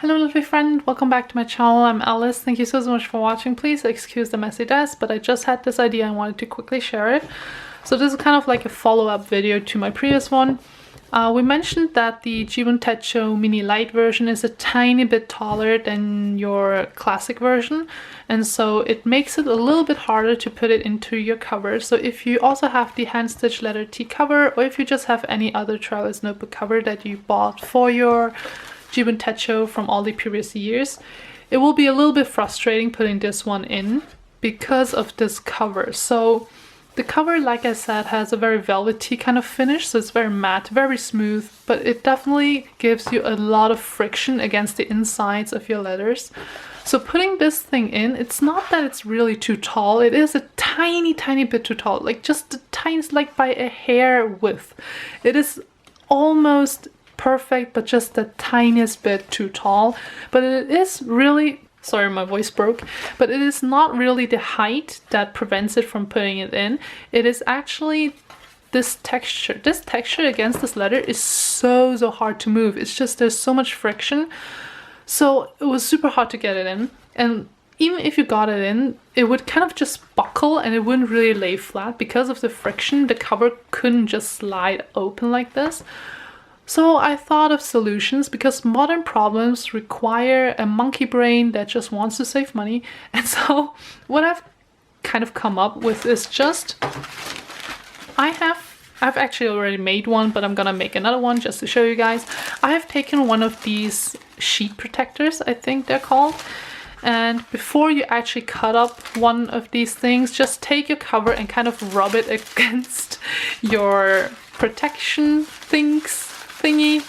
Hello lovely friend, welcome back to my channel. I'm Alice. Thank you so much for watching. Please excuse the messy desk, but I just had this idea and wanted to quickly share it. So this is kind of like a follow-up video to my previous one. We mentioned that the jibun techo mini light version is a tiny bit taller than your classic version, and so it makes it a little bit harder to put it into your cover. So if you also have the hand stitch letter T cover, or if you just have any other traveler's notebook cover that you bought for your jibun techo from all the previous years, it will be a little bit frustrating putting this one in because of this cover. So the cover, like I said, has a very velvety kind of finish, so it's very matte, very smooth, but it definitely gives you a lot of friction against the insides of your letters. So putting this thing in, it's not that it's really too tall, it is a tiny bit too tall, like just the tiniest, like by a hair width. It is almost perfect, but just the tiniest bit too tall. But it is really, sorry my voice broke, but it is not really the height that prevents it from putting it in. It is actually this texture. This texture against this letter is so hard to move. It's just there's so much friction. So it was super hard to get it in, and even if you got it in, it would kind of just buckle and it wouldn't really lay flat because of the friction. The cover couldn't just slide open like this. So I thought of solutions, because modern problems require a monkey brain that just wants to save money. And so what I've kind of come up with is just, I've actually already made one, but I'm gonna make another one just to show you guys. I have taken one of these sheet protectors, I think they're called. And before you actually cut up one of these things, just take your cover and kind of rub it against your protection thingy,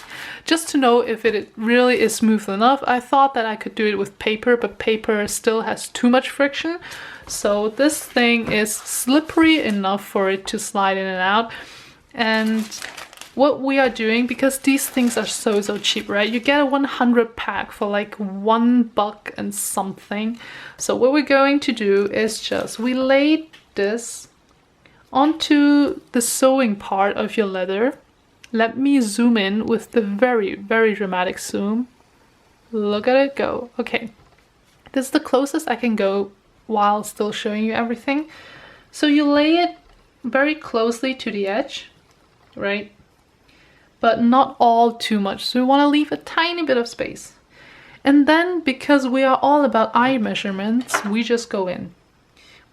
just to know if it really is smooth enough. I thought that I could do it with paper, but paper still has too much friction. So this thing is slippery enough for it to slide in and out. And what we are doing, because these things are so cheap, right? You get a 100 pack for like $1 and something. So what we're going to do is just, we lay this onto the sewing part of your leather. Let me zoom in with the very dramatic zoom. Look at it go. Okay, this is the closest I can go while still showing you everything. So you lay it very closely to the edge, right? But not all too much. So we want to leave a tiny bit of space. And then, because we are all about eye measurements, we just go in.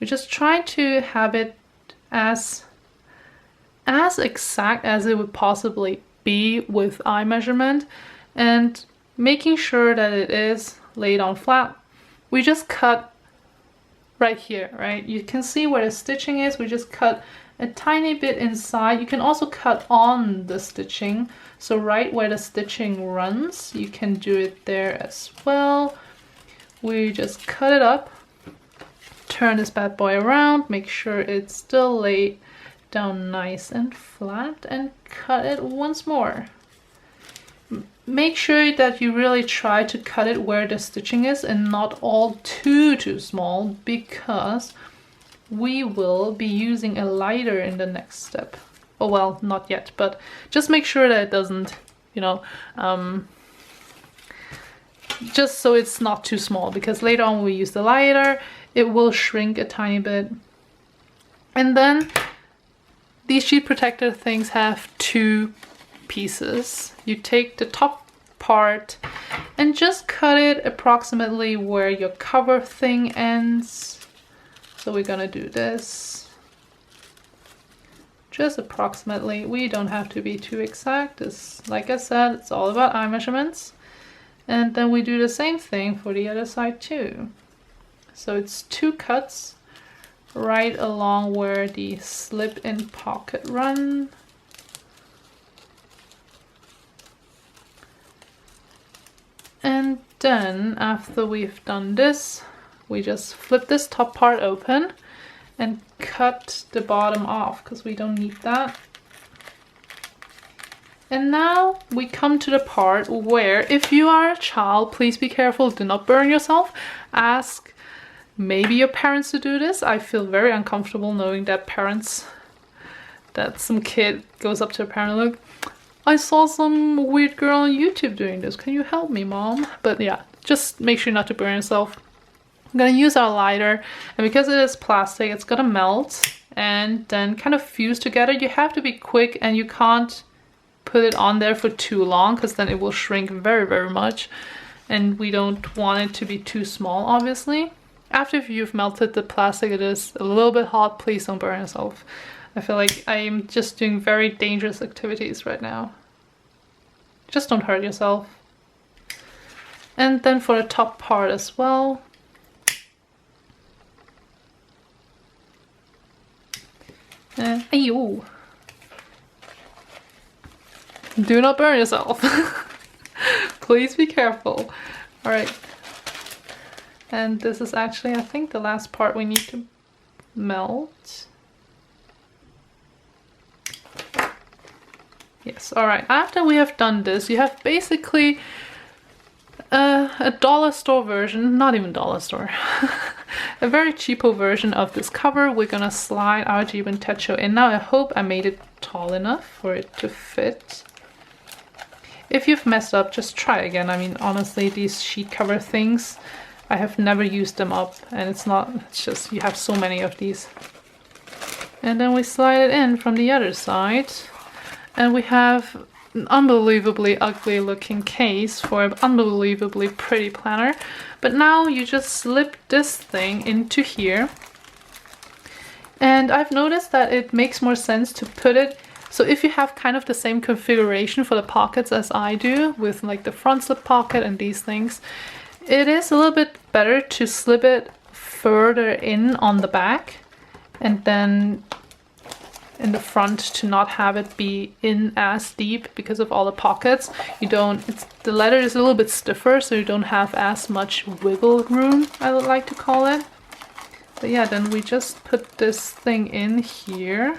We just try to have it as exact as it would possibly be with eye measurement, and making sure that it is laid on flat. We just cut right here, right? You can see where the stitching is. We just cut a tiny bit inside. You can also cut on the stitching, so right where the stitching runs, you can do it there as well. We just cut it up, turn this bad boy around, make sure it's still laid down nice and flat, and cut it once more. Make sure that you really try to cut it where the stitching is and not all too small, because we will be using a lighter in the next step. Oh well, not yet, but just make sure that it doesn't, you know, just so it's not too small, because later on when we use the lighter, it will shrink a tiny bit. And then these sheet protector things have two pieces. You take the top part and just cut it approximately where your cover thing ends. So we're gonna do this just approximately. We don't have to be too exact. This, like I said, it's all about eye measurements. And then we do the same thing for the other side too. So it's two cuts right along where the slip-in pocket run. And then after we've done this, we just flip this top part open and cut the bottom off, because we don't need that. And now we come to the part where, if you are a child, please be careful, do not burn yourself. Ask maybe your parents to do this. I feel very uncomfortable knowing that some kid goes up to a parent and look, I saw some weird girl on YouTube doing this. Can you help me, Mom? But yeah, just make sure not to burn yourself. I'm gonna use our lighter, and because it is plastic, it's gonna melt and then kind of fuse together. You have to be quick, and you can't put it on there for too long because then it will shrink very, very much. And we don't want it to be too small, obviously. After you've melted the plastic, it is a little bit hot. Please don't burn yourself. I feel like I'm just doing very dangerous activities right now. Just don't hurt yourself. And then for the top part as well. Ayo. Do not burn yourself. Please be careful. Alright. And this is actually, I think, the last part we need to melt. Yes, alright. After we have done this, you have basically a dollar store version, not even dollar store, a very cheapo version of this cover. We're gonna slide our jibun techo in. Now I hope I made it tall enough for it to fit. If you've messed up, just try again. I mean, honestly, these sheet cover things, I have never used them up, and it's just, you have so many of these. And then we slide it in from the other side, and we have an unbelievably ugly looking case for an unbelievably pretty planner. But now you just slip this thing into here, and I've noticed that it makes more sense to put it, so if you have kind of the same configuration for the pockets as I do, with like the front slip pocket and these things, it is a little bit better to slip it further in on the back, and then in the front to not have it be in as deep because of all the pockets. The leather is a little bit stiffer, so you don't have as much wiggle room, I would like to call it. But yeah, then we just put this thing in here,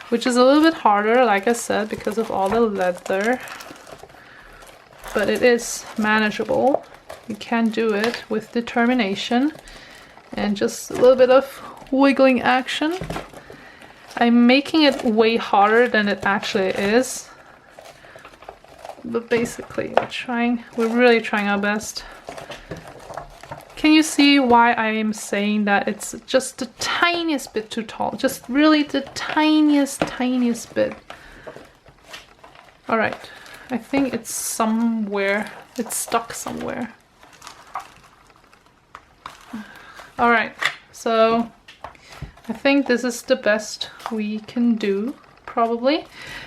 which is a little bit harder, like I said, because of all the leather. But it is manageable. You can do it with determination and just a little bit of wiggling action. I'm making it way harder than it actually is. But basically, we're really trying our best. Can you see why I am saying that it's just the tiniest bit too tall? Just really the tiniest bit. Alright, I think it's somewhere. It's stuck somewhere. Alright, so I think this is the best we can do, probably.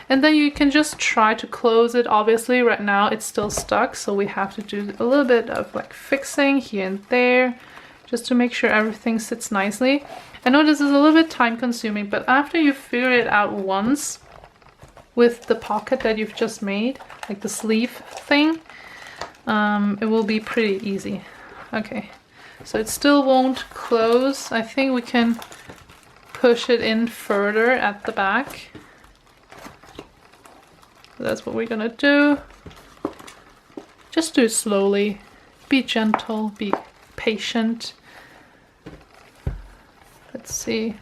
And then you can just try to close it. Obviously, right now it's still stuck, so we have to do a little bit of like fixing here and there, just to make sure everything sits nicely. I know this is a little bit time consuming, but after you figure it out once with the pocket that you've just made, like the sleeve thing, it will be pretty easy. Okay, so it still won't close. I think we can push it in further at the back. So that's what we're gonna do. Just do it slowly. Be gentle, be patient. Let's see.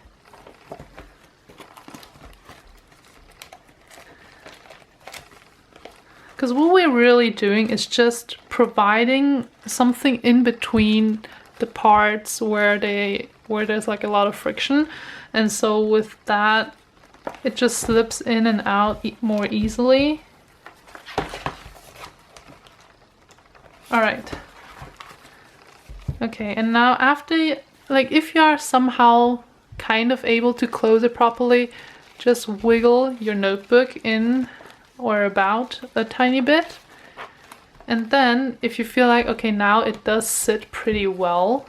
Because what we're really doing is just providing something in between the parts where there's like a lot of friction, and so with that it just slips in and out more easily. Alright. Okay, and now after, like, if you are somehow kind of able to close it properly, just wiggle your notebook in or about a tiny bit. And then if you feel like, okay, now it does sit pretty well.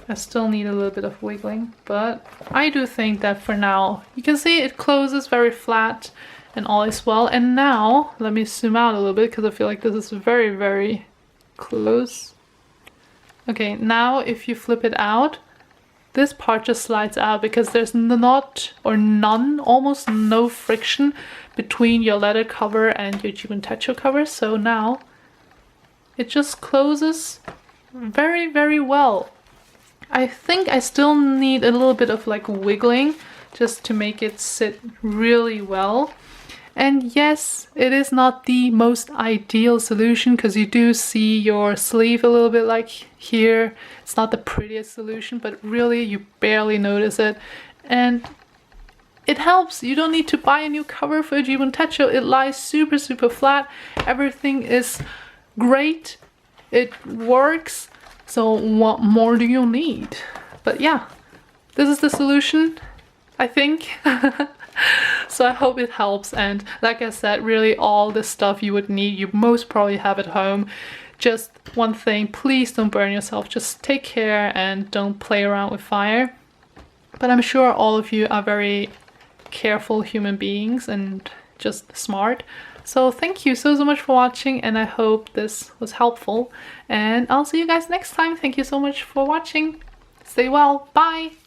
I still need a little bit of wiggling, but I do think that for now, you can see it closes very flat and all is well. And now, let me zoom out a little bit because I feel like this is very, very close. Okay, now if you flip it out, this part just slides out because there's not or none, almost no friction between your leather cover and your jibun techo cover. So now it just closes very, very well. I think I still need a little bit of like wiggling just to make it sit really well. And yes, it is not the most ideal solution because you do see your sleeve a little bit like here. It's not the prettiest solution, but really you barely notice it. And it helps. You don't need to buy a new cover for a jibun techo. It lies super, super flat. Everything is great. It works. So what more do you need? But yeah, this is the solution, I think. So I hope it helps, and like I said, really all the stuff you would need, you most probably have at home. Just one thing, please don't burn yourself. Just take care and don't play around with fire. But I'm sure all of you are very careful human beings and just smart. So thank you so much for watching, and I hope this was helpful. And I'll see you guys next time. Thank you so much for watching. Stay well. Bye!